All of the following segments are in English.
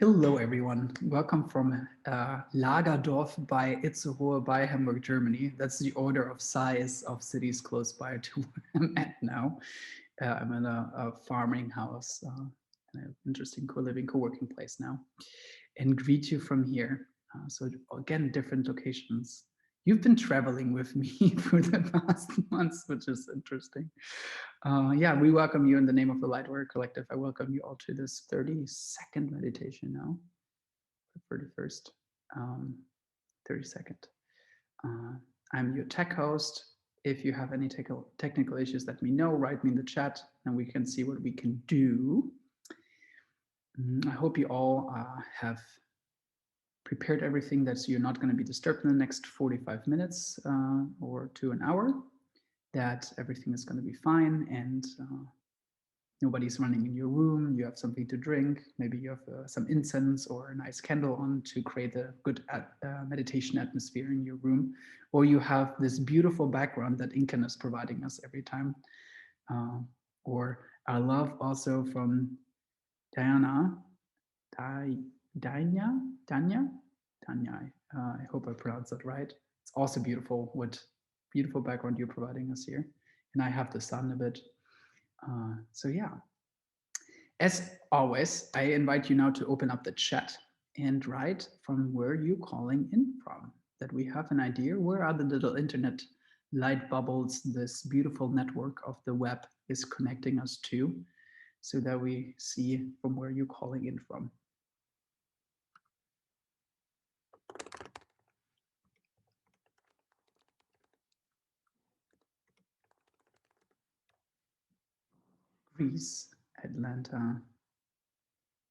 Hello, everyone. Welcome from Lagerdorf by Itzehoe by Hamburg, Germany. That's the order of size of cities close by to where I'm at now. I'm in a farming house, in an interesting co-living, co-working place now, and greet you from here. So again, different locations. You've been traveling with me for the past months, which is interesting. Yeah, we welcome you in the name of the Light Warrior Collective. I welcome you all to this 30-second meditation now, the 31st, 32nd. I'm your tech host. If you have any technical issues, let me know, write me in the chat, and we can see what we can do. I hope you all have prepared everything that you're not going to be disturbed in the next 45 minutes or to an hour, that everything is going to be fine and nobody's running in your room, you have something to drink, maybe you have some incense or a nice candle on to create a good meditation atmosphere in your room, or you have this beautiful background that Inken is providing us every time. Or I love also from Diana, Danya, I hope I pronounced that right. It's also beautiful, what beautiful background you're providing us here. And I have the sun a bit. So yeah, as always, I invite you now to open up the chat and write from where you're calling in from, that we have an idea where are the little internet light bubbles this beautiful network of the web is connecting us to, so that we see from where you're calling in from. Greece, Atlanta,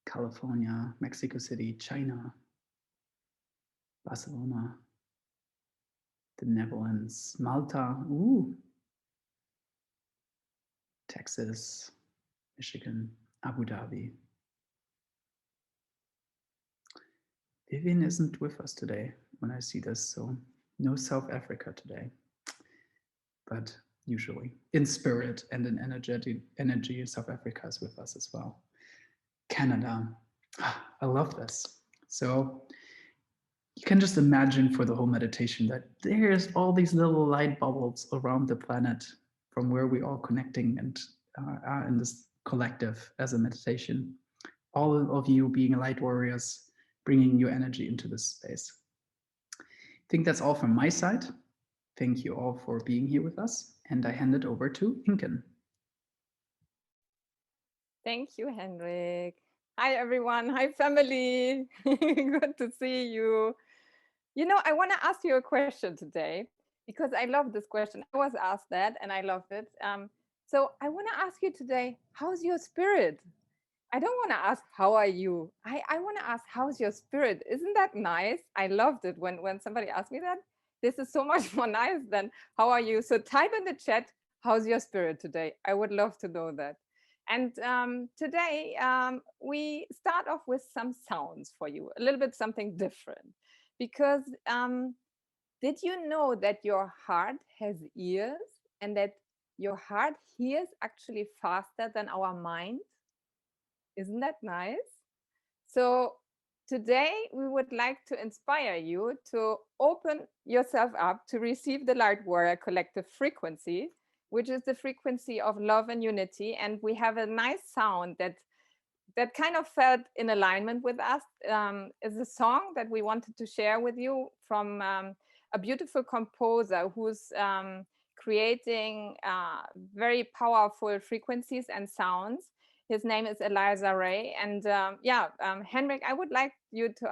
California, Mexico City, China, Barcelona, the Netherlands, Malta, Texas, Michigan, Abu Dhabi. Vivian isn't with us today when I see this, so no South Africa today, but usually in spirit and in energy, South Africa is with us as well. Canada, I love this. So you can just imagine for the whole meditation that there's all these little light bubbles around the planet from where we are connecting and are in this collective as a meditation. All of you being light warriors, bringing your energy into this space. I think that's all from my side. Thank you all for being here with us. And I hand it over to Inken. Thank you, Henrik. Hi, everyone. Hi, family. Good to see you. You know, I want to ask you a question today because I love this question. I was asked that and I love it. So I want to ask you today, how's your spirit? I don't want to ask, how are you? I want to ask, how's your spirit? Isn't that nice? I loved it when somebody asked me that. This is so much more nice than how are you? So type in the chat, how's your spirit today? I would love to know that. And today we start off with some sounds for you, a little bit something different. Because did you know that your heart has ears and that your heart hears actually faster than our mind? Isn't that nice? So today we would like to inspire you to open yourself up to receive the Light Warrior Collective frequency, which is the frequency of love and unity. And we have a nice sound that kind of felt in alignment with us. Is a song that we wanted to share with you from a beautiful composer who's creating very powerful frequencies and sounds. His name is Eliza Ray. And Henrik, I would like you to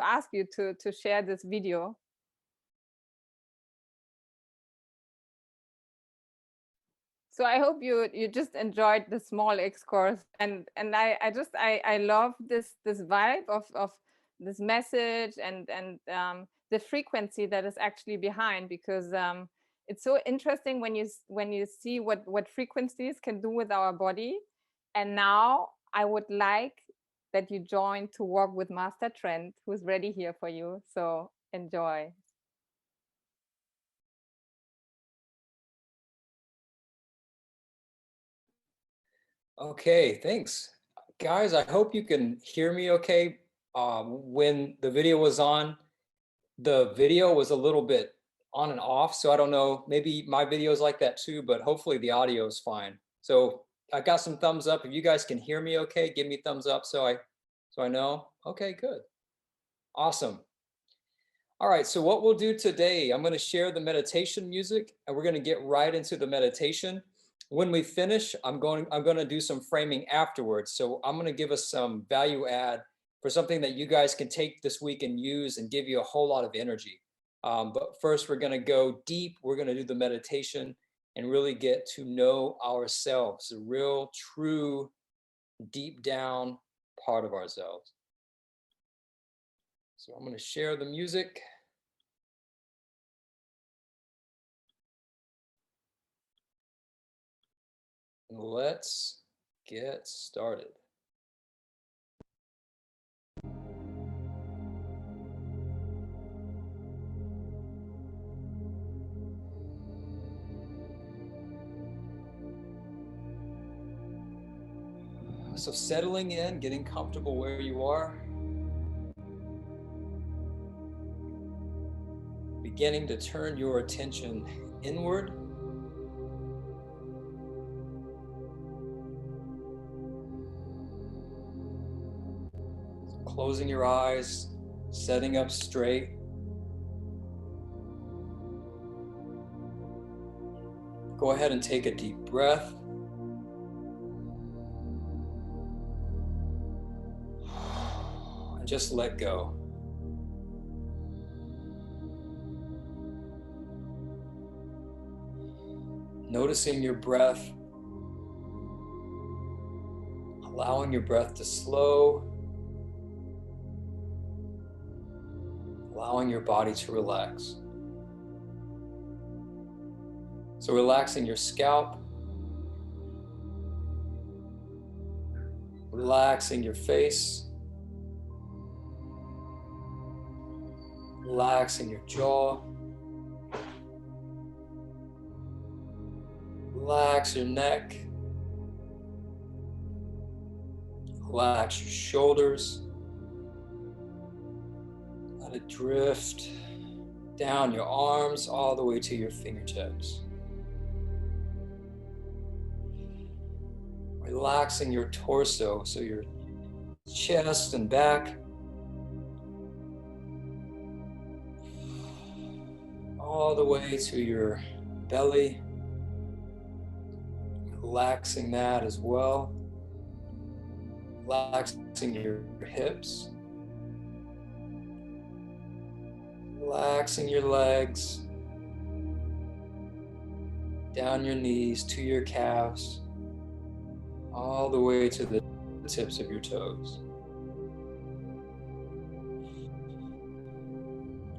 ask you to share this video. So I hope you just enjoyed the small excursus, and I love this vibe of this message and the frequency that is actually behind, because it's so interesting when you see what frequencies can do with our body. And now I would like that you join to walk with Master Trent, who's ready here for you. So enjoy. Okay, thanks. Guys, I hope you can hear me okay. When the video was on, the video was a little bit on and off. So I don't know, maybe my video is like that too, but hopefully the audio is fine. So I got some thumbs up. If you guys can hear me okay, give me thumbs up so I know. Okay, good. Awesome. All right, so what we'll do today, I'm going to share the meditation music and we're going to get right into the meditation. When we finish, I'm going to do some framing afterwards. So I'm going to give us some value add for something that you guys can take this week and use and give you a whole lot of energy. But first, we're going to go deep. We're going to do the meditation and really get to know ourselves, the real, true, deep down part of ourselves. So I'm going to share the music. Let's get started. So settling in, getting comfortable where you are. Beginning to turn your attention inward. Closing your eyes, setting up straight. Go ahead and take a deep breath. And just let go. Noticing your breath. Allowing your breath to slow. Allowing your body to relax. So relaxing your scalp. Relaxing your face. Relaxing your jaw. Relax your neck. Relax your shoulders. Let it drift down your arms all the way to your fingertips. Relaxing your torso, so your chest and back. All the way to your belly. Relaxing that as well. Relaxing your hips. Relaxing your legs. Down your knees to your calves. All the way to the tips of your toes.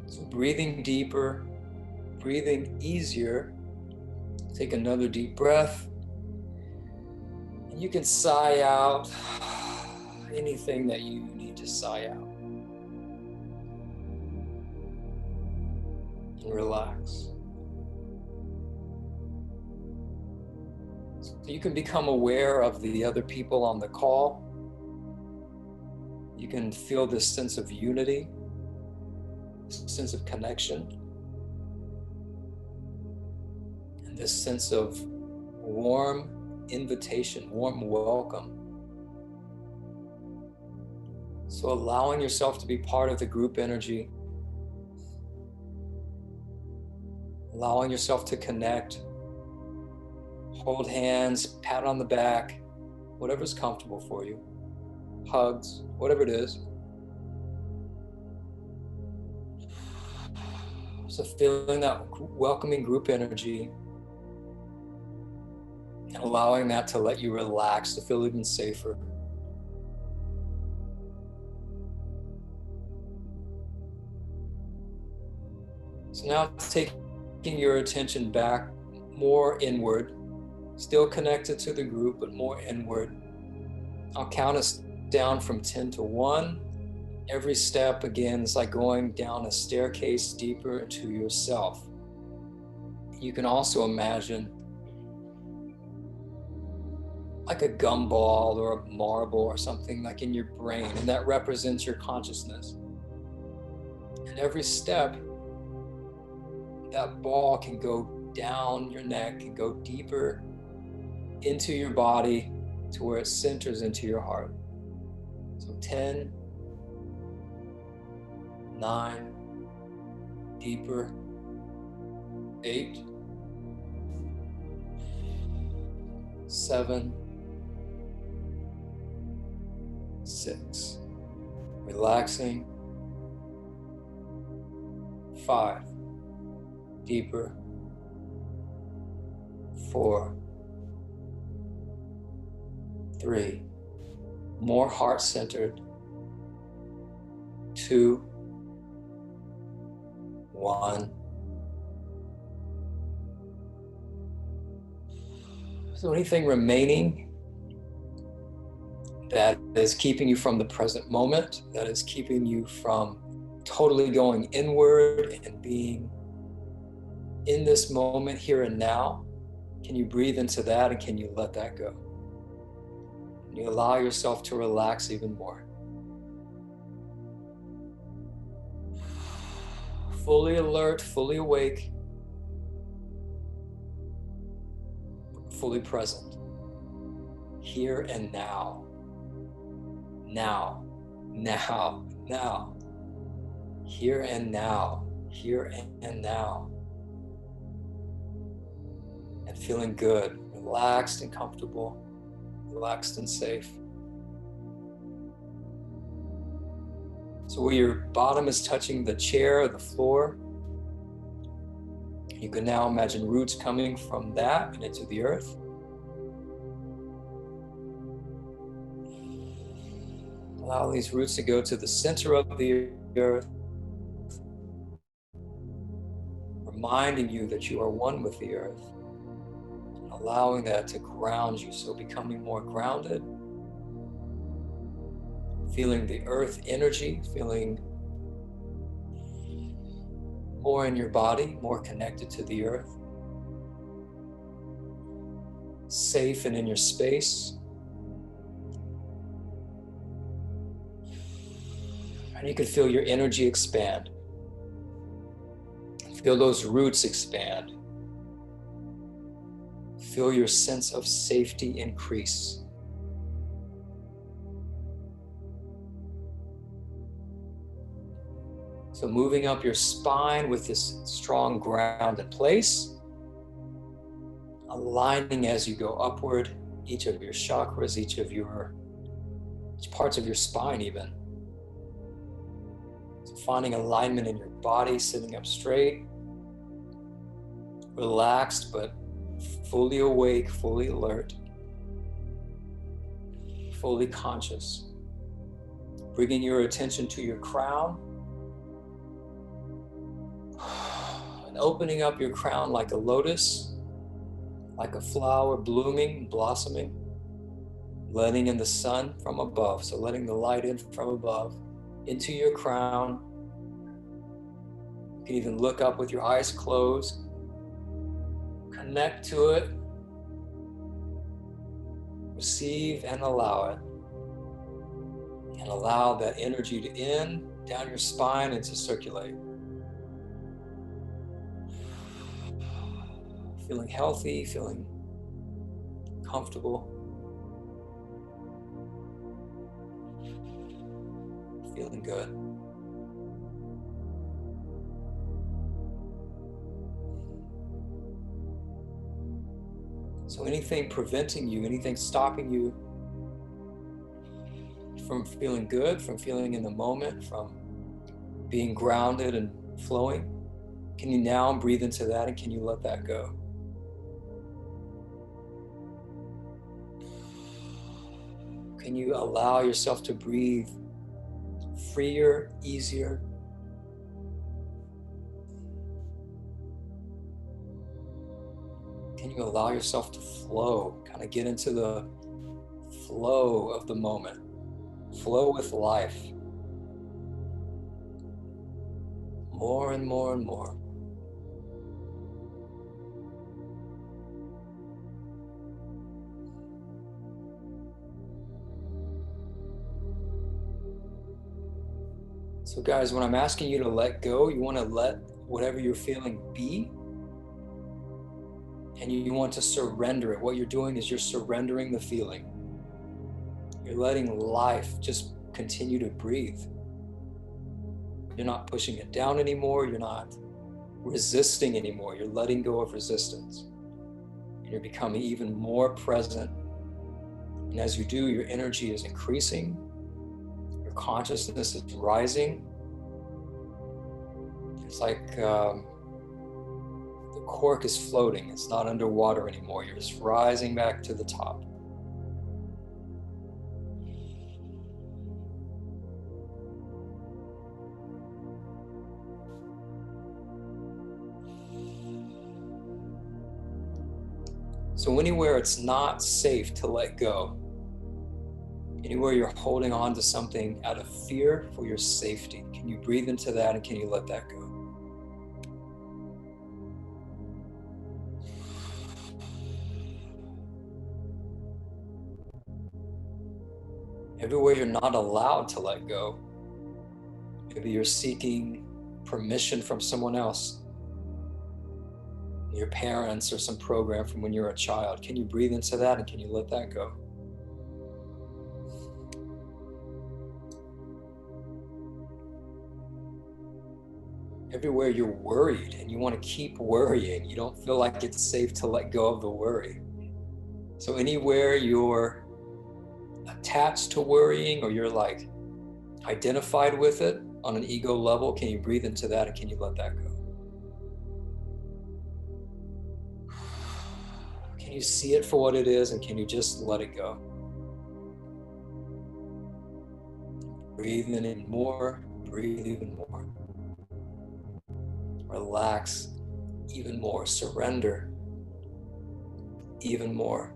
So breathing deeper, breathing easier. Take another deep breath. And you can sigh out anything that you need to sigh out. And relax. So you can become aware of the other people on the call. You can feel this sense of unity, this sense of connection, and this sense of warm invitation, warm welcome. So allowing yourself to be part of the group energy, allowing yourself to connect, hold hands, pat on the back, whatever's comfortable for you, hugs, whatever it is. So feeling that welcoming group energy and allowing that to let you relax, to feel even safer. So now taking your attention back more inward, still connected to the group, but more inward. I'll count us down from 10 to 1. Every step, again, is like going down a staircase deeper into yourself. You can also imagine like a gumball or a marble or something like in your brain, and that represents your consciousness. And every step, that ball can go down your neck, can go deeper into your body to where it centers into your heart. So 10, 9, deeper, 8, 7, 6, relaxing, 5, deeper, 4, 3, more heart-centered, 2, 1. So anything remaining that is keeping you from the present moment, that is keeping you from totally going inward and being in this moment here and now, can you breathe into that and can you let that go? Can you allow yourself to relax even more? Fully alert, fully awake, fully present, here and now. Now, now, now, here and now, here and now. And feeling good, relaxed and comfortable, relaxed and safe. So where your bottom is touching the chair or the floor, you can now imagine roots coming from that and into the earth. Allow these roots to go to the center of the earth, reminding you that you are one with the earth, and allowing that to ground you, so becoming more grounded, feeling the earth energy, feeling more in your body, more connected to the earth, safe and in your space. And you can feel your energy expand. Feel those roots expand. Feel your sense of safety increase. So moving up your spine with this strong ground in place, aligning as you go upward, each of your chakras, each parts of your spine even. So finding alignment in your body, sitting up straight, relaxed but fully awake, fully alert, fully conscious. Bringing your attention to your crown and opening up your crown like a lotus, like a flower blooming, blossoming, letting in the sun from above. So letting the light in from above into your crown. You can even look up with your eyes closed. Connect to it. Receive and allow it. And allow that energy to in, down your spine and to circulate. Feeling healthy, feeling comfortable. Feeling good. So anything preventing you, anything stopping you from feeling good, from feeling in the moment, from being grounded and flowing, can you now breathe into that and can you let that go? Can you allow yourself to breathe freer, easier? Can you allow yourself to flow, kind of get into the flow of the moment, flow with life, more and more and more. So guys, when I'm asking you to let go, you want to let whatever you're feeling be, and you want to surrender it. What you're doing is you're surrendering the feeling. You're letting life just continue to breathe. You're not pushing it down anymore. You're not resisting anymore. You're letting go of resistance. And you're becoming even more present. And as you do, your energy is increasing. Your consciousness is rising. It's like the cork is floating. It's not underwater anymore. You're just rising back to the top. So anywhere it's not safe to let go, anywhere you're holding on to something out of fear for your safety, can you breathe into that and can you let that go? Everywhere you're not allowed to let go, maybe you're seeking permission from someone else, your parents or some program from when you're a child. Can you breathe into that and can you let that go? Everywhere you're worried and you want to keep worrying, you don't feel like it's safe to let go of the worry. So anywhere you're attached to worrying or you're like identified with it on an ego level, can you breathe into that and can you let that go? Can you see it for what it is and can you just let it go? Breathe in more, breathe even more. Relax even more, surrender even more.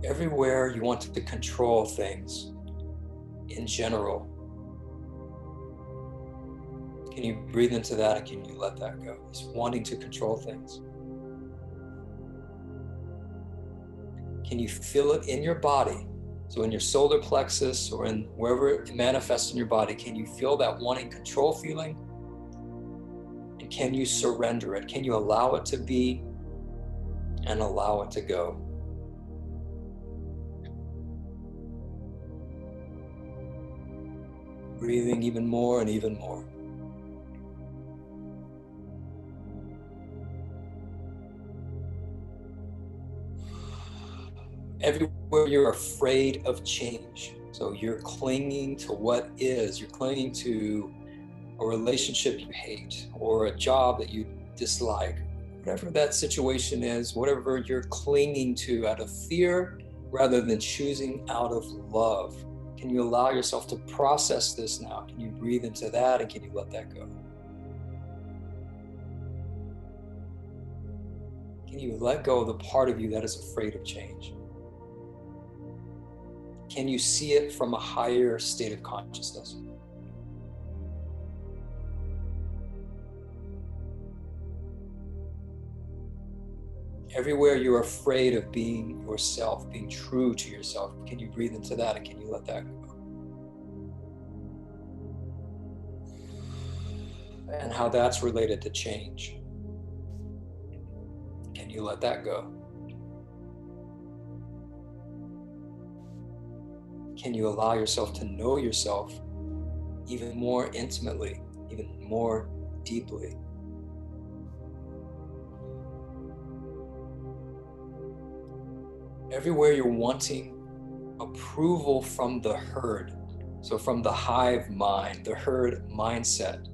Everywhere you want to control things in general, can you breathe into that and can you let that go? It's wanting to control things. Can you feel it in your body? So in your solar plexus or in wherever it manifests in your body, can you feel that wanting control feeling? And can you surrender it? Can you allow it to be and allow it to go? Breathing even more and even more. Everywhere you're afraid of change. So you're clinging to what is, you're clinging to a relationship you hate or a job that you dislike, whatever that situation is, whatever you're clinging to out of fear rather than choosing out of love. Can you allow yourself to process this now? Can you breathe into that and can you let that go? Can you let go of the part of you that is afraid of change? Can you see it from a higher state of consciousness? Everywhere you're afraid of being yourself, being true to yourself, can you breathe into that and can you let that go? And how that's related to change. Can you let that go? Can you allow yourself to know yourself even more intimately, even more deeply? Everywhere you're wanting approval from the herd, so from the hive mind, the herd mindset,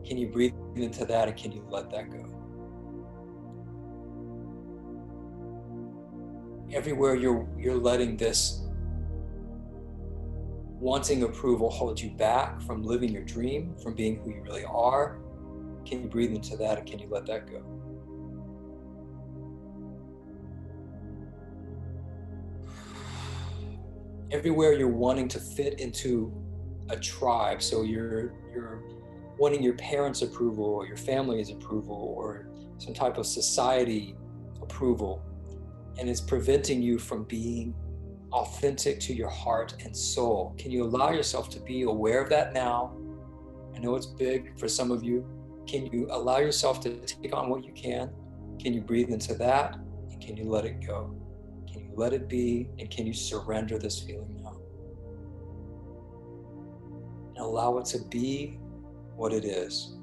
can you breathe into that and can you let that go? Everywhere you're letting this wanting approval hold you back from living your dream, from being who you really are, can you breathe into that and can you let that go? Everywhere you're wanting to fit into a tribe, so you're wanting your parents' approval or your family's approval or some type of society approval, and it's preventing you from being authentic to your heart and soul. Can you allow yourself to be aware of that now? I know it's big for some of you. Can you allow yourself to take on what you can? Can you breathe into that? And can you let it go? Can you let it be? And can you surrender this feeling now? And allow it to be what it is.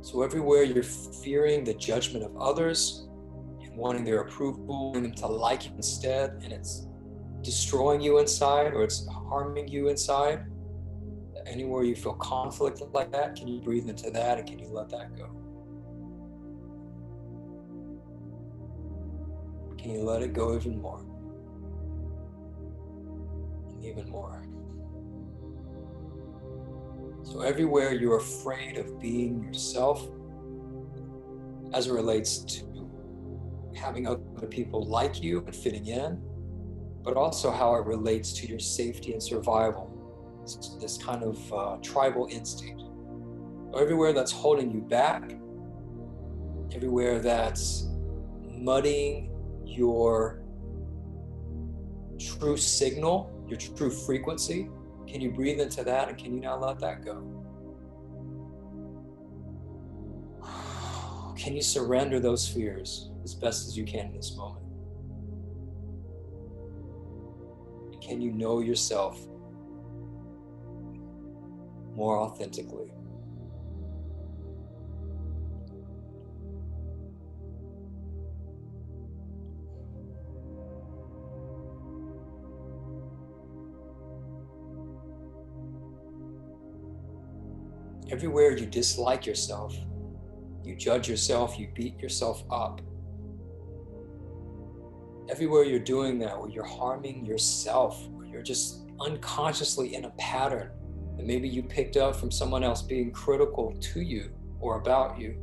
So everywhere you're fearing the judgment of others and wanting their approval, wanting them to like you instead, and it's destroying you inside or it's harming you inside, anywhere you feel conflict like that, can you breathe into that and can you let that go? Can you let it go even more? And even more. So everywhere you're afraid of being yourself, as it relates to having other people like you and fitting in, but also how it relates to your safety and survival, this kind of tribal instinct. Everywhere that's holding you back, everywhere that's muddying your true signal, your true frequency, can you breathe into that and can you now let that go? Can you surrender those fears as best as you can in this moment? And can you know yourself more authentically? Everywhere you dislike yourself, you judge yourself, you beat yourself up. Everywhere you're doing that, where you're harming yourself, or you're just unconsciously in a pattern that maybe you picked up from someone else being critical to you or about you.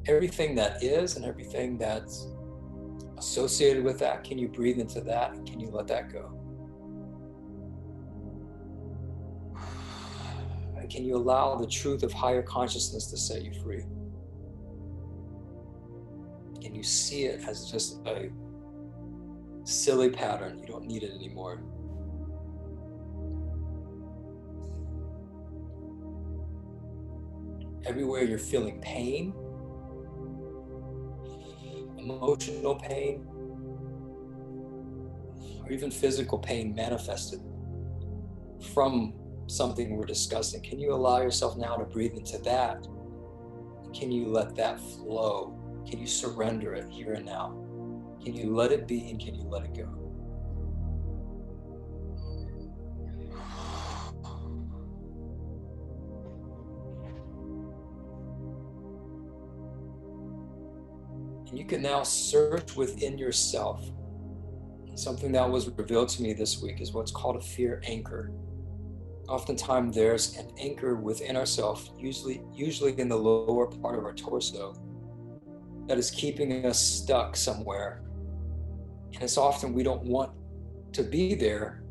Everything that is and everything that's associated with that, can you breathe into that and can you let that go? And can you allow the truth of higher consciousness to set you free? Can you see it as just a silly pattern? You don't need it anymore. Everywhere you're feeling pain, emotional pain, or even physical pain manifested from something we're discussing, can you allow yourself now to breathe into that? Can you let that flow? Can you surrender it here and now? Can you let it be and can you let it go? And you can now search within yourself. Something that was revealed to me this week is what's called a fear anchor. Oftentimes there's an anchor within ourselves, usually in the lower part of our torso, that is keeping us stuck somewhere. And it's often we don't want to be there,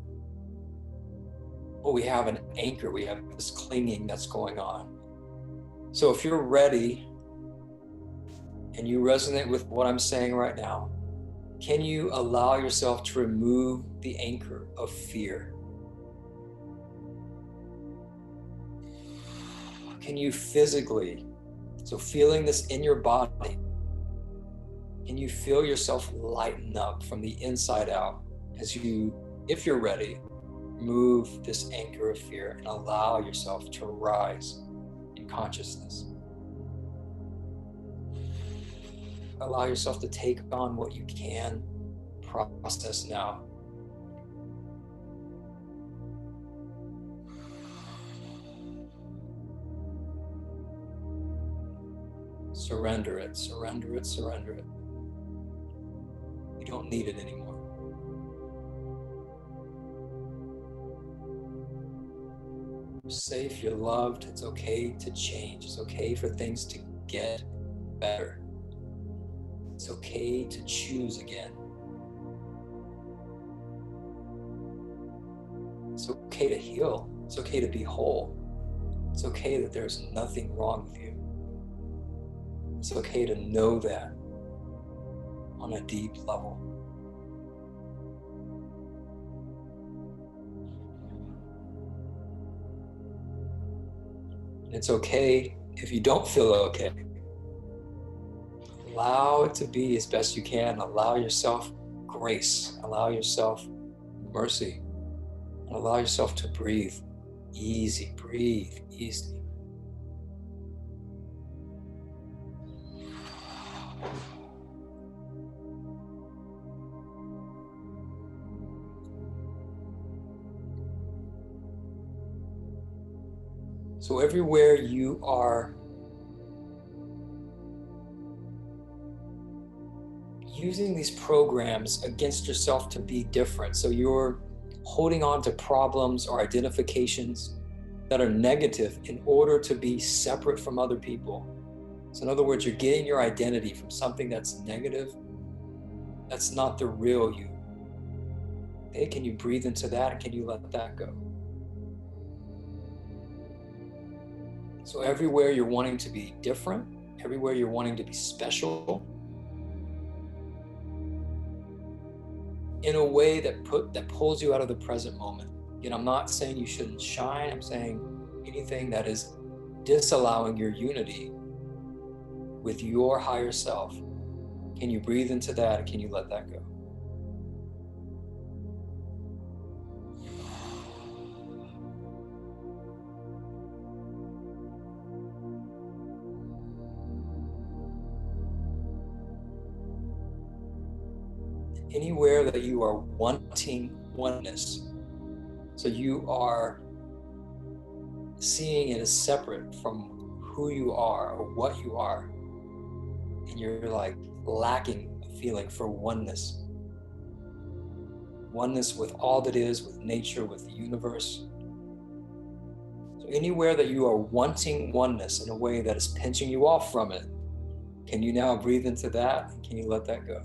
but we have an anchor, we have this clinging that's going on. So if you're ready and you resonate with what I'm saying right now, can you allow yourself to remove the anchor of fear? Can you physically, so feeling this in your body, can you feel yourself lighten up from the inside out as you, if you're ready, move this anchor of fear and allow yourself to rise in consciousness? Allow yourself to take on what you can process now. Surrender it, surrender it, surrender it. You don't need it anymore. You're safe, you're loved, it's okay to change. It's okay for things to get better. It's okay to choose again. It's okay to heal. It's okay to be whole. It's okay that there's nothing wrong with you. It's okay to know that on a deep level. It's okay if you don't feel okay. Allow it to be as best you can. Allow yourself grace. Allow yourself mercy. And allow yourself to breathe easy. Breathe easy. So everywhere you are using these programs against yourself to be different, so you're holding on to problems or identifications that are negative in order to be separate from other people. So in other words, you're getting your identity from something that's negative. That's not the real you. Hey, can you breathe into that and can you let that go? So everywhere you're wanting to be different, everywhere you're wanting to be special, in a way that pulls you out of the present moment. Again, I'm not saying you shouldn't shine. I'm saying anything that is disallowing your unity with your higher self. Can you breathe into that and can you let that go? Anywhere that you are wanting oneness, so you are seeing it as separate from who you are or what you are, and you're like lacking a feeling for oneness. Oneness with all that is, with nature, with the universe. So anywhere that you are wanting oneness in a way that is pinching you off from it, can you now breathe into that and can you let that go?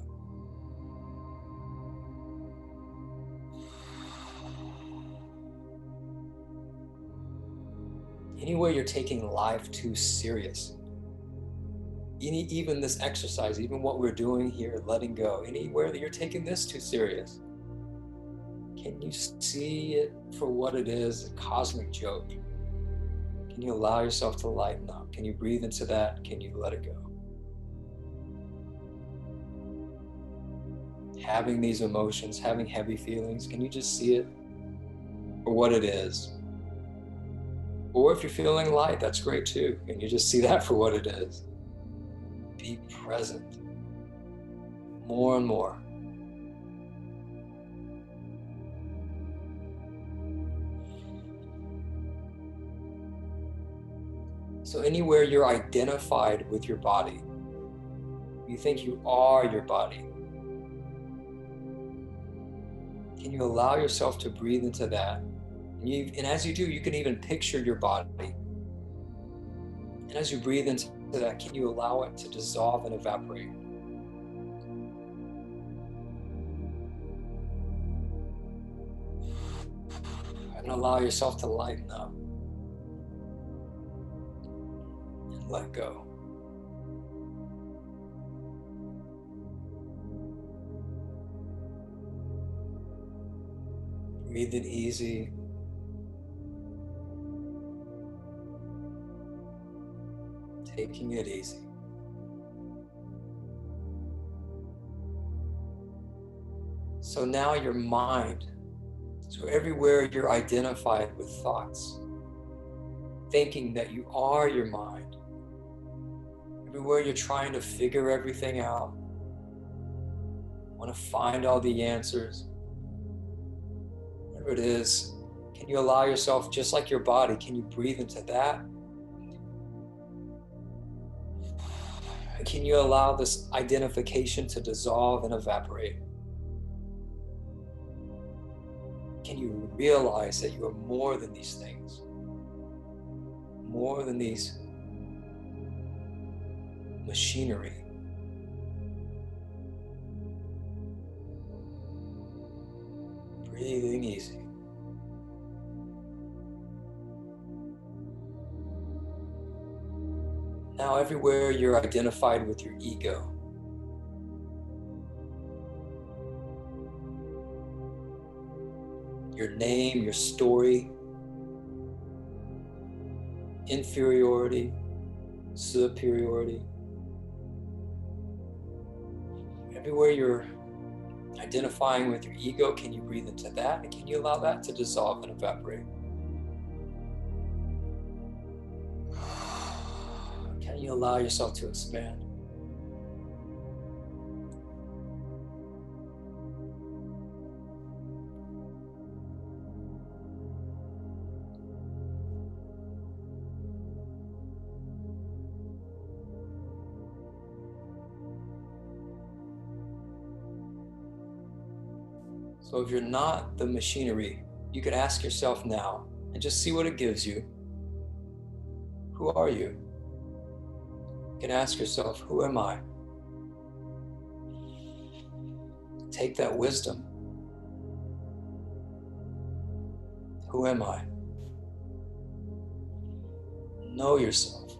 Anywhere you're taking life too serious, even this exercise, even what we're doing here, letting go, anywhere that you're taking this too serious, can you see it for what it is, a cosmic joke? Can you allow yourself to lighten up? Can you breathe into that? Can you let it go? Having these emotions, having heavy feelings, can you just see it for what it is? Or if you're feeling light, that's great too. Can you just see that for what it is? Be present more and more. So anywhere you're identified with your body, you think you are your body, can you allow yourself to breathe into that? And as you do, you can even picture your body. And as you breathe into that, can you allow it to dissolve and evaporate? And allow yourself to lighten up and let go. Breathe it easy. Taking it easy. So now your mind, so everywhere you're identified with thoughts, thinking that you are your mind, everywhere you're trying to figure everything out, want to find all the answers, whatever it is, can you allow yourself, just like your body, can you breathe into that? Can you allow this identification to dissolve and evaporate? Can you realize that you are more than these things? More than these machinery? Breathing easy. Now everywhere you're identified with your ego, your name, your story, inferiority, superiority. Everywhere you're identifying with your ego, can you breathe into that? And can you allow that to dissolve and evaporate? Can you allow yourself to expand? So if you're not the machinery, you could ask yourself now and just see what it gives you. Who are you? You can ask yourself, who am I? Take that wisdom. Who am I? Know yourself.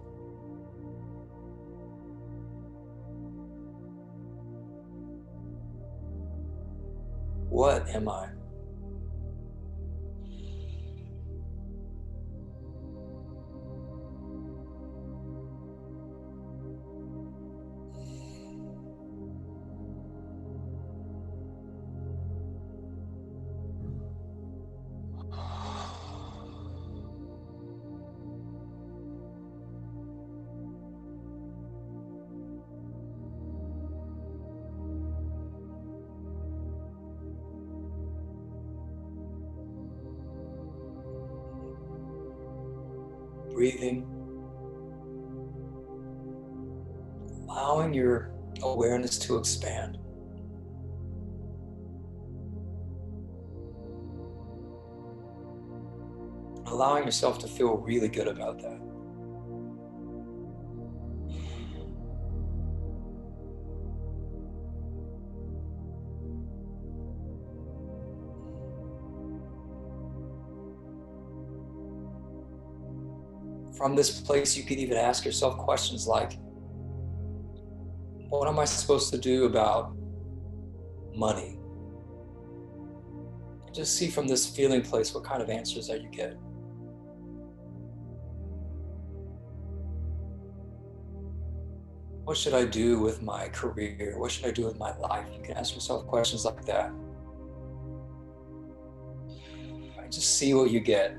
What am I? Breathing, allowing your awareness to expand. Allowing yourself to feel really good about that. From this place, you could even ask yourself questions like, what am I supposed to do about money? Just see from this feeling place what kind of answers that you get. What should I do with my career? What should I do with my life? You can ask yourself questions like that. And just see what you get.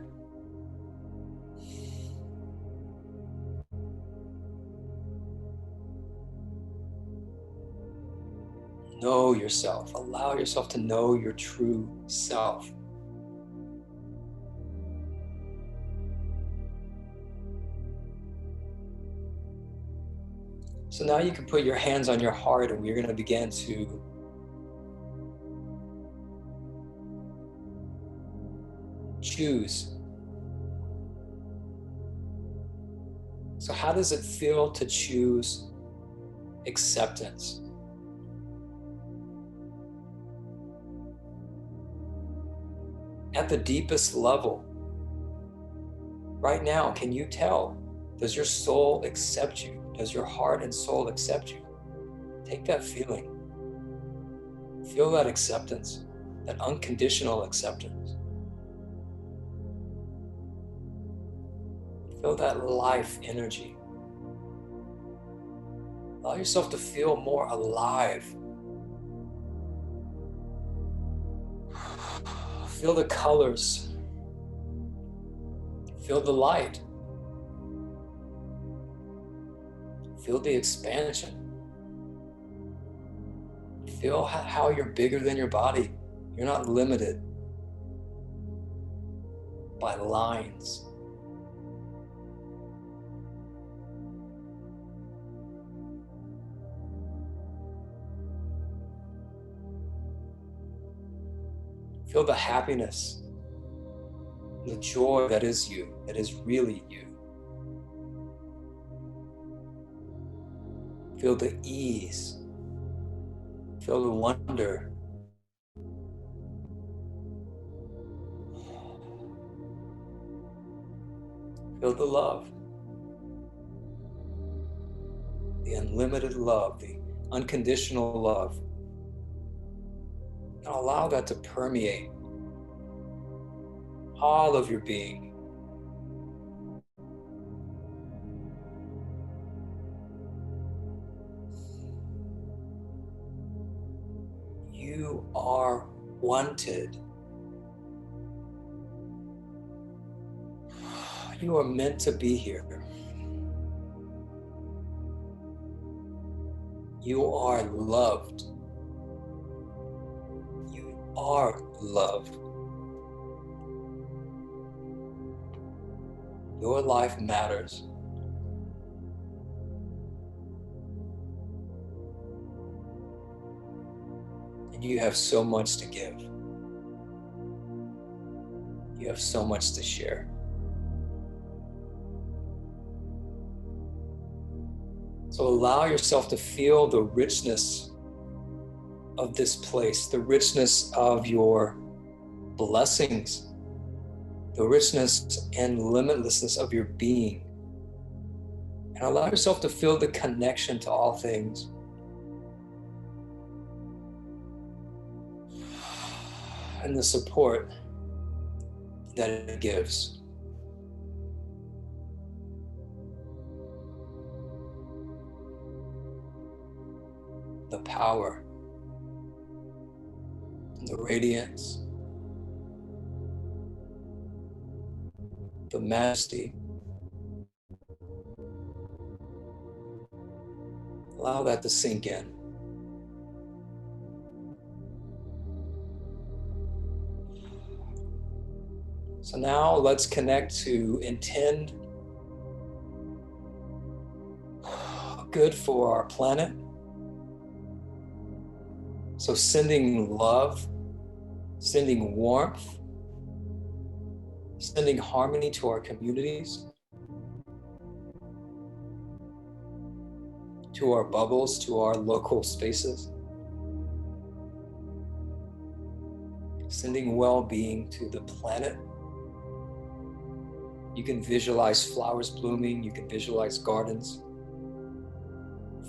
Know yourself. Allow yourself to know your true self. So now you can put your hands on your heart and we're going to begin to choose. So how does it feel to choose acceptance? At the deepest level, right now, can you tell? Does your soul accept you? Does your heart and soul accept you? Take that feeling. Feel that acceptance, that unconditional acceptance. Feel that life energy. Allow yourself to feel more alive. Feel the colors. Feel the light. Feel the expansion. Feel how you're bigger than your body. You're not limited by lines. Feel the happiness, the joy that is you, that is really you. Feel the ease. Feel the wonder. Feel the love. unlimited love, the unconditional love. And allow that to permeate all of your being. You are wanted. You are meant to be here. You are loved. You are loved. Your life matters. And you have so much to give. You have so much to share. So allow yourself to feel the richness of this place, the richness of your blessings, the richness and limitlessness of your being. And allow yourself to feel the connection to all things. And the support that it gives. The power, the radiance, the majesty. Allow that to sink in. So now let's connect to intend good for our planet. So sending love, sending warmth, sending harmony to our communities, to our bubbles, to our local spaces. Sending well-being to the planet. You can visualize flowers blooming, you can visualize gardens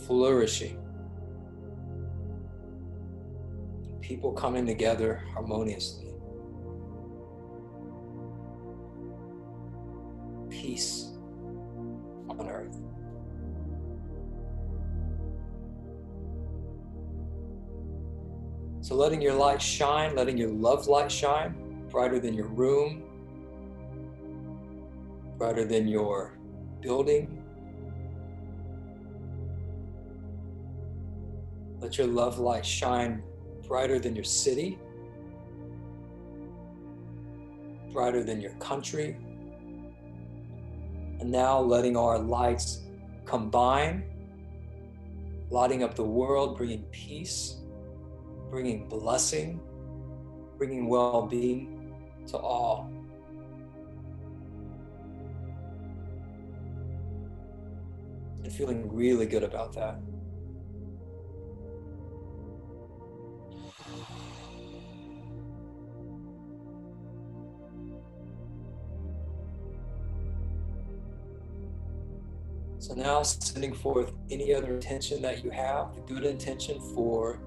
flourishing. People coming together harmoniously. Peace on earth. So letting your light shine, letting your love light shine, brighter than your room, brighter than your building. Let your love light shine brighter than your city, brighter than your country. And now letting our lights combine, lighting up the world, bringing peace, bringing blessing, bringing well-being to all. And feeling really good about that. So now sending forth any other intention that you have, the good intention for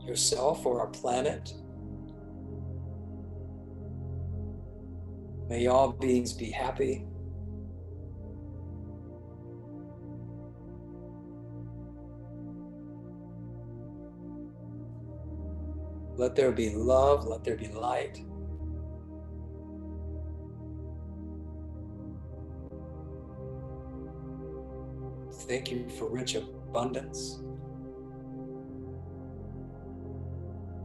yourself or our planet. May all beings be happy. Let there be love, let there be light. Thank you for rich abundance,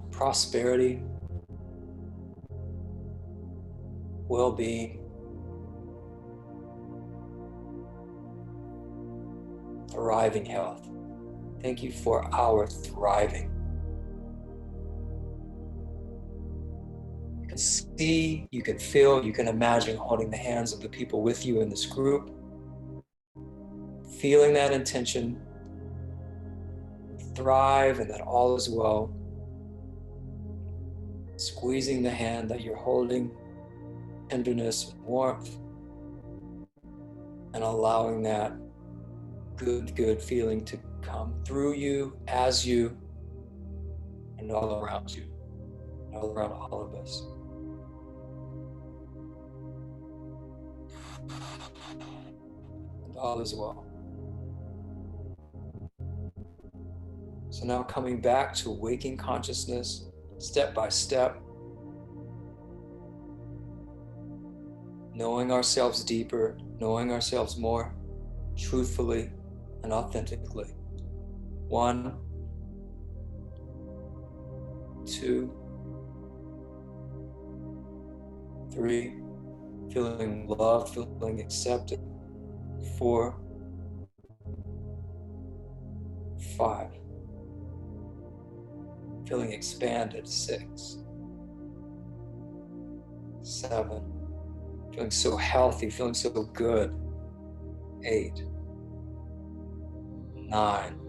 prosperity, well-being, thriving health. Thank you for our thriving. You can see, you can feel, you can imagine holding the hands of the people with you in this group, feeling that intention, thrive, and that all is well. Squeezing the hand that you're holding, tenderness and warmth. and allowing that good feeling to come through you, as you, and all around you, all around all of us. And all is well. So now coming back to waking consciousness, step by step, knowing ourselves deeper, knowing ourselves more truthfully and authentically. 1, 2, 3, feeling loved, feeling accepted. 4, 5, feeling expanded. 6, 7, feeling so healthy, feeling so good. 8, 9,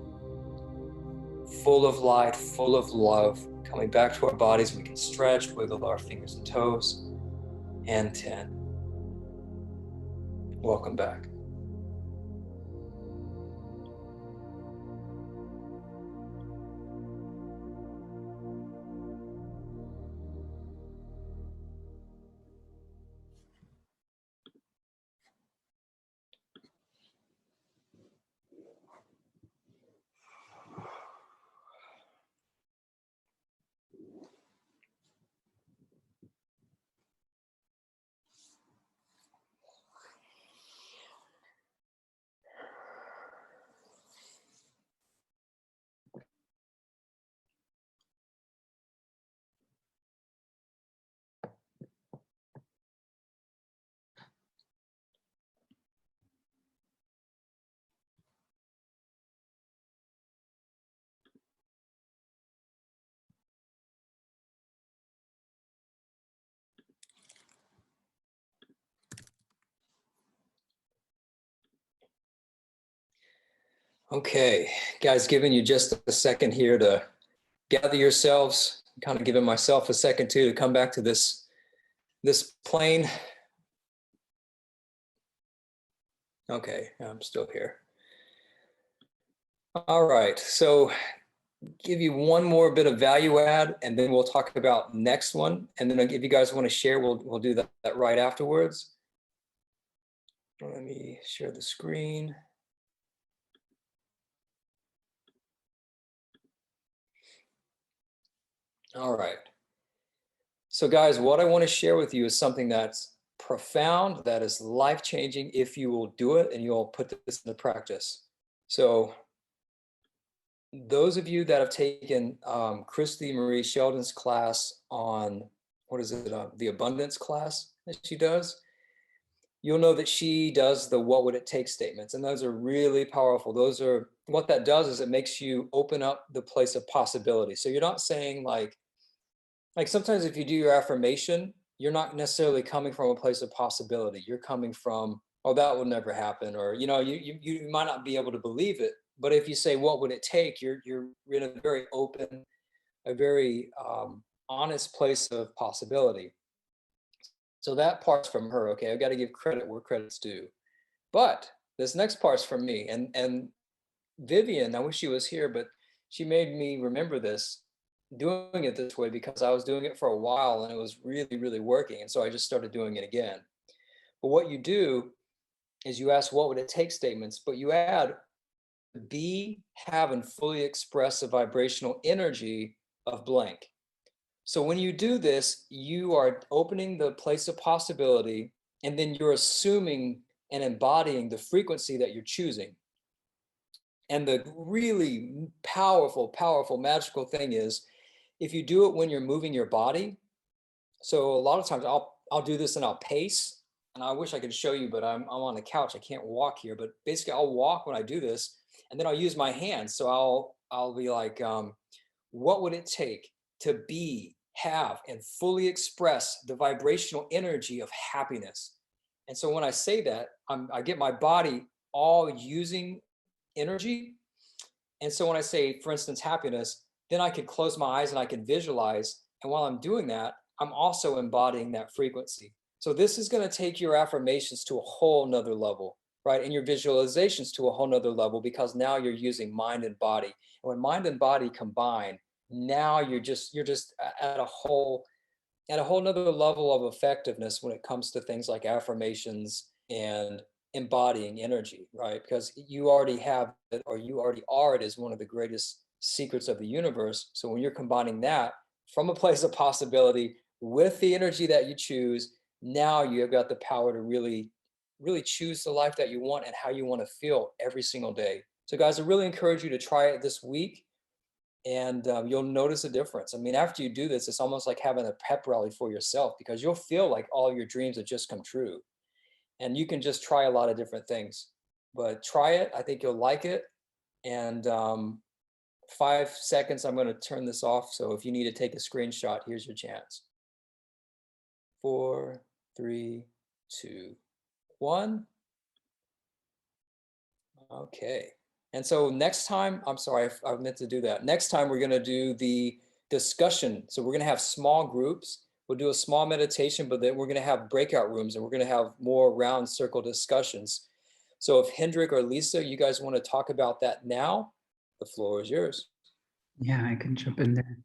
full of light, full of love, coming back to our bodies. We can stretch, wiggle our fingers and toes. And 10. Welcome back. Okay, guys, giving you just a second here to gather yourselves, kind of giving myself a second too to come back to this plane. Okay, I'm still here. All right, so give you one more bit of value add, and then we'll talk about next one. And then if you guys want to share, we'll do that right afterwards. Let me share the screen. All right. So guys, what I want to share with you is something that's profound, that is life-changing if you will do it and you'll put this into practice. So those of you that have taken Christy Marie Sheldon's class on, what is it, the abundance class that she does, you'll know that she does the what would it take statements. And those are really powerful. Those are, what that does is it makes you open up the place of possibility. So you're not saying like sometimes if you do your affirmation, you're not necessarily coming from a place of possibility. You're coming from, oh, that will never happen. Or, you know, you might not be able to believe it. But if you say, what would it take? You're in a very open, a very honest place of possibility. So that part's from her. Okay, I've got to give credit where credit's due. But this next part's from me. And Vivian, I wish she was here, but she made me remember this, doing it this way, because I was doing it for a while and it was really, really working. And so I just started doing it again. But what you do is you ask, what would it take statements, but you add be, have, and fully express the vibrational energy of blank. So when you do this, you are opening the place of possibility, and then you're assuming and embodying the frequency that you're choosing. And the really powerful, powerful, magical thing is, if you do it when you're moving your body, so a lot of times I'll do this and I'll pace, and I wish I could show you, but I'm on the couch, I can't walk here, but basically I'll walk when I do this, and then I'll use my hands. So I'll be like, what would it take to be, have, and fully express the vibrational energy of happiness? And so when I say that, I get my body all using energy. And so when I say, for instance, happiness, then I could close my eyes and I can visualize. And while I'm doing that, I'm also embodying that frequency. So this is going to take your affirmations to a whole nother level. right? And your visualizations to a whole nother level, because now you're using mind and body. And when mind and body combine, now you're just at a whole nother level of effectiveness when it comes to things like affirmations and embodying energy, right? Because you already have it, or you already are it, is one of the greatest secrets of the universe. So when you're combining that from a place of possibility with the energy that you choose, now you have got the power to really choose the life that you want and how you want to feel every single day. So guys, I really encourage you to try it this week, and you'll notice a difference. I mean, after you do this, it's almost like having a pep rally for yourself, because you'll feel like all your dreams have just come true. And you can just try a lot of different things, but try it. I think you'll like it. And 5 seconds, I'm going to turn this off. So if you need to take a screenshot, here's your chance. 4, 3, 2, 1. Okay. And so next time, I'm sorry, I meant to do that. Next time we're going to do the discussion. So we're going to have small groups. We'll do a small meditation, but then we're going to have breakout rooms, and we're going to have more round circle discussions. So if Hendrik or Lisa, you guys want to talk about that now, the floor is yours. Yeah, I can jump in there.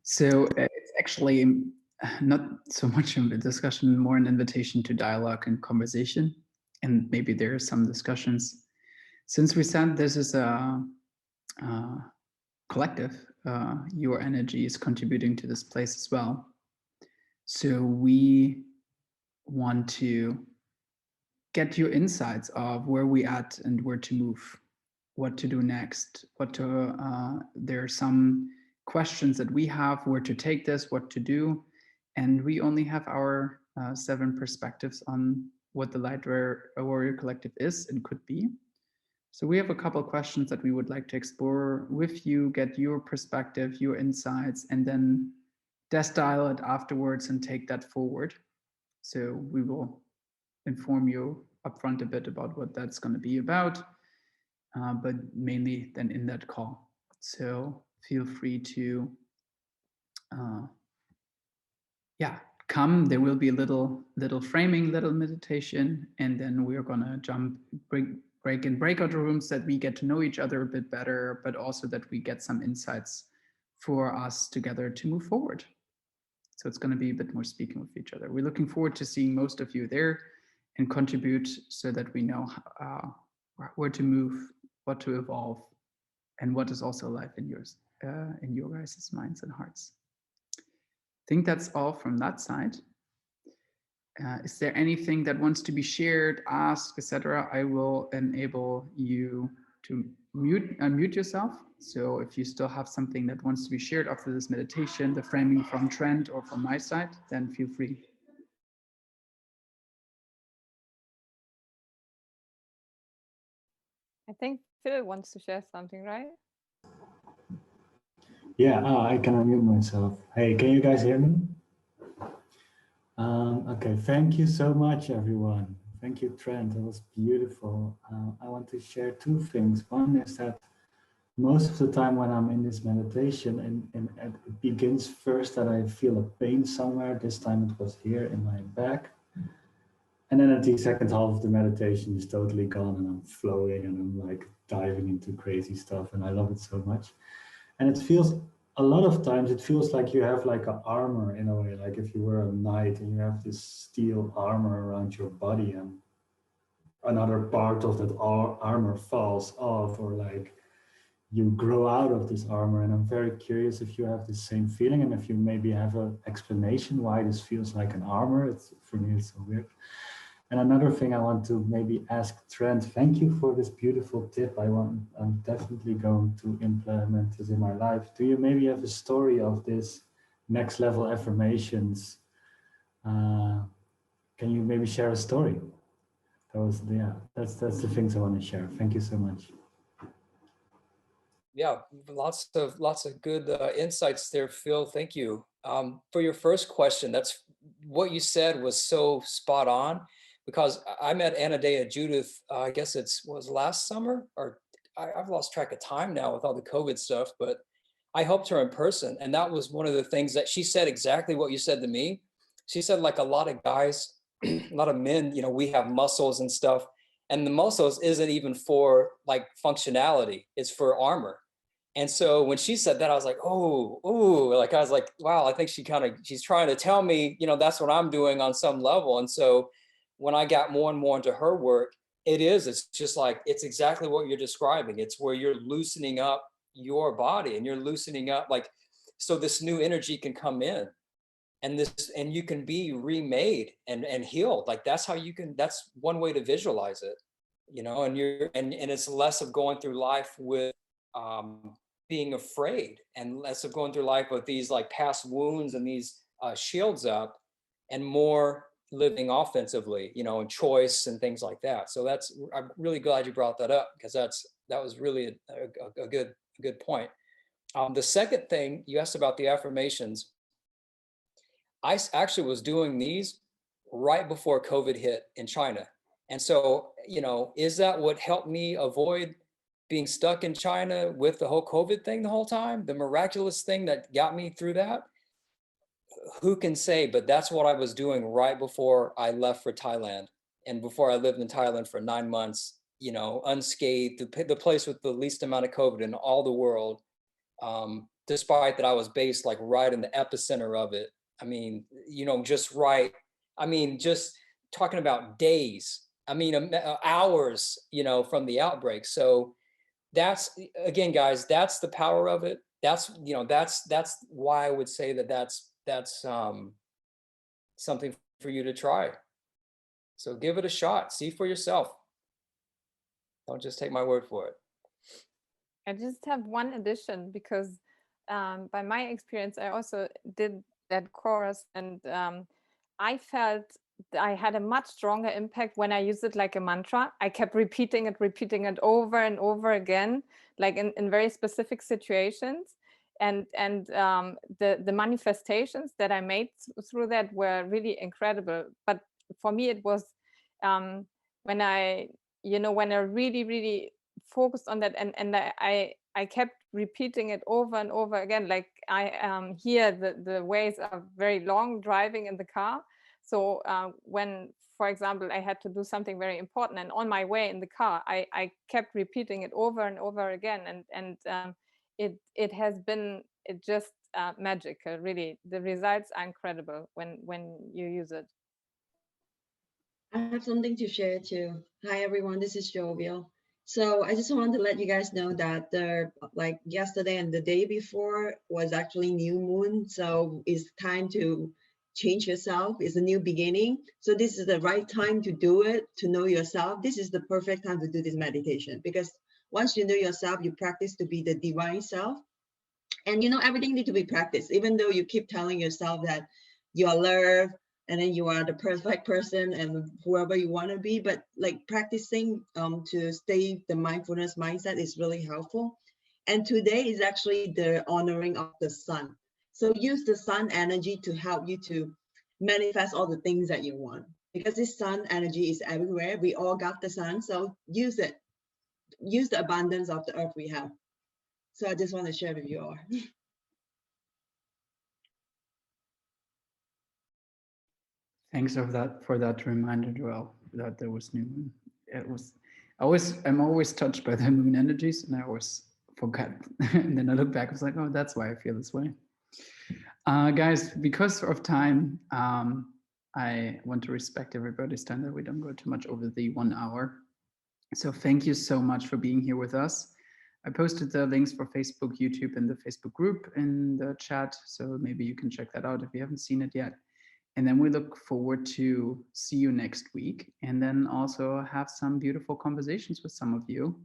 So it's actually not so much of a discussion, more an invitation to dialogue and conversation. And maybe there are some discussions. Since we said this is a collective, your energy is contributing to this place as well. So we want to get your insights of where we at and where to move, what to do next, there are some questions that we have, where to take this, what to do. And we only have our 7 perspectives on what the Light Warrior Collective is and could be. So we have a couple of questions that we would like to explore with you, get your perspective, your insights, and then dial it afterwards and take that forward. So we will inform you upfront a bit about what that's going to be about, but mainly then in that call. So feel free to, come. There will be a little framing, little meditation, and then we're gonna break in breakout rooms that we get to know each other a bit better, but also that we get some insights for us together to move forward. So it's going to be a bit more speaking with each other. We're looking forward to seeing most of you there and contribute, so that we know where to move, what to evolve, and what is also alive in yours, in your guys' minds and hearts. I think that's all from that side. Is there anything that wants to be shared, asked, etc.? I will enable you to unmute yourself. So if you still have something that wants to be shared after this meditation, the framing from Trent or from my side, then feel free. I think Phil wants to share something, right? Yeah, I can unmute myself. Hey, can you guys hear me? Okay, thank you so much, everyone. Thank you, Trent. It was beautiful. I want to share 2 things. One is that most of the time when I'm in this meditation, and it begins first that I feel a pain somewhere. This time it was here in my back. And then at the second half of the meditation is totally gone, and I'm flowing and I'm like diving into crazy stuff, and I love it so much. And it feels, a lot of times it feels like you have like an armor in a way, like if you were a knight and you have this steel armor around your body, and another part of that armor falls off, or like you grow out of this armor. And I'm very curious if you have the same feeling, and if you maybe have an explanation why this feels like an armor. For me, it's so weird. And another thing I want to maybe ask Trent, thank you for this beautiful tip. I'm definitely going to implement this in my life. Do you maybe have a story of this next level affirmations? Can you maybe share a story? That's the things I want to share. Thank you so much. Yeah, lots of good insights there, Phil. Thank you. For your first question, that's what you said was so spot on, because I met Anadea Judith, I guess was last summer, or I've lost track of time now with all the COVID stuff, but I helped her in person. And that was one of the things that she said, exactly what you said to me. She said, like, a lot of guys a lot of men, you know, we have muscles and stuff, and the muscles isn't even for like functionality, it's for armor. And so when she said that, I was like, oh, like I was like, wow, I think she's trying to tell me, you know, that's what I'm doing on some level. And so when I got more and more into her work, it's just like, it's exactly what you're describing. It's where you're loosening up your body and you're loosening up, like, so this new energy can come in and you can be remade and healed. Like that's one way to visualize it, you know, and it's less of going through life with being afraid and less of going through life with these like past wounds and these shields up, and more living offensively, you know, and choice and things like that. So I'm really glad you brought that up, because that was really a good point. The second thing you asked about the affirmations, I actually was doing these right before COVID hit in China. And so, you know, is that what helped me avoid being stuck in China with the whole COVID thing the whole time? The miraculous thing that got me through that? Who can say, but that's what I was doing right before I left for Thailand, and before I lived in Thailand for 9 months, you know, unscathed, the place with the least amount of COVID in all the world, despite that I was based like right in the epicenter of it. I mean, you know, just talking about days, I mean, hours, you know, from the outbreak. So that's, again, guys, that's the power of it. That's, you know, that's why I would say that's something for you to try. So give it a shot, see for yourself. Don't just take my word for it. I just have one addition, because by my experience, I also did that course, and I felt I had a much stronger impact when I used it like a mantra. I kept repeating it over and over again, like in very specific situations. And the manifestations that I made through that were really incredible. But for me, it was when I really, really focused on that, and I kept repeating it over and over again. Like I here the ways are very long driving in the car. So when, for example, I had to do something very important, and on my way in the car, I kept repeating it over and over again, and it has been just magical. Really, the results are incredible when you use it. I have something to share too. Hi everyone, this is Jovial. So I just wanted to let you guys know that like yesterday and the day before was actually new moon. So it's time to change yourself. It's a new beginning. So this is the right time to do it, to know yourself. This is the perfect time to do this meditation, because once you know yourself, you practice to be the divine self. And you know, everything needs to be practiced, even though you keep telling yourself that you are loved, and then you are the perfect person and whoever you want to be. But like practicing to stay the mindfulness mindset is really helpful. And today is actually the honoring of the sun. So use the sun energy to help you to manifest all the things that you want, because this sun energy is everywhere. We all got the sun, so use it. Use the abundance of the earth we have. So I just want to share with you all. Thanks for that reminder, Joel, that there was new moon. I'm always touched by the moon energies, and I always forget. And then I look back, I was like, oh, that's why I feel this way. Guys, because of time, I want to respect everybody's time, that we don't go too much over the 1 hour. So thank you so much for being here with us. I posted the links for Facebook, YouTube, and the Facebook group in the chat, so maybe you can check that out if you haven't seen it yet. And then we look forward to see you next week, and then also have some beautiful conversations with some of you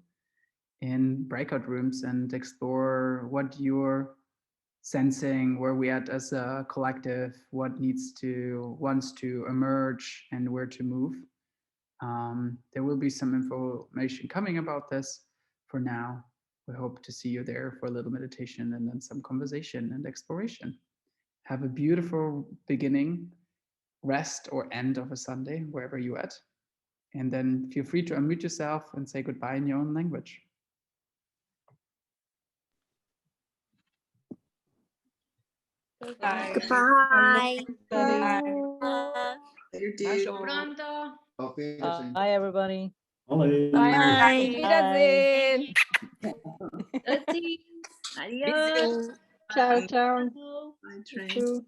in breakout rooms and explore what you're sensing, where we at as a collective, what wants to emerge, and where to move. There will be some information coming about this. For now, we hope to see you there for a little meditation and then some conversation and exploration. Have a beautiful beginning, rest, or end of a Sunday, wherever you're at. And then feel free to unmute yourself and say goodbye in your own language. Goodbye. Goodbye. Bye. You Ciao. too. Pronto. Auf Wiedersehen. Bye, everybody. Bye. Bye. Bye. Wiedersehen. Adios. Ciao, ciao. Bye, You Trent. too.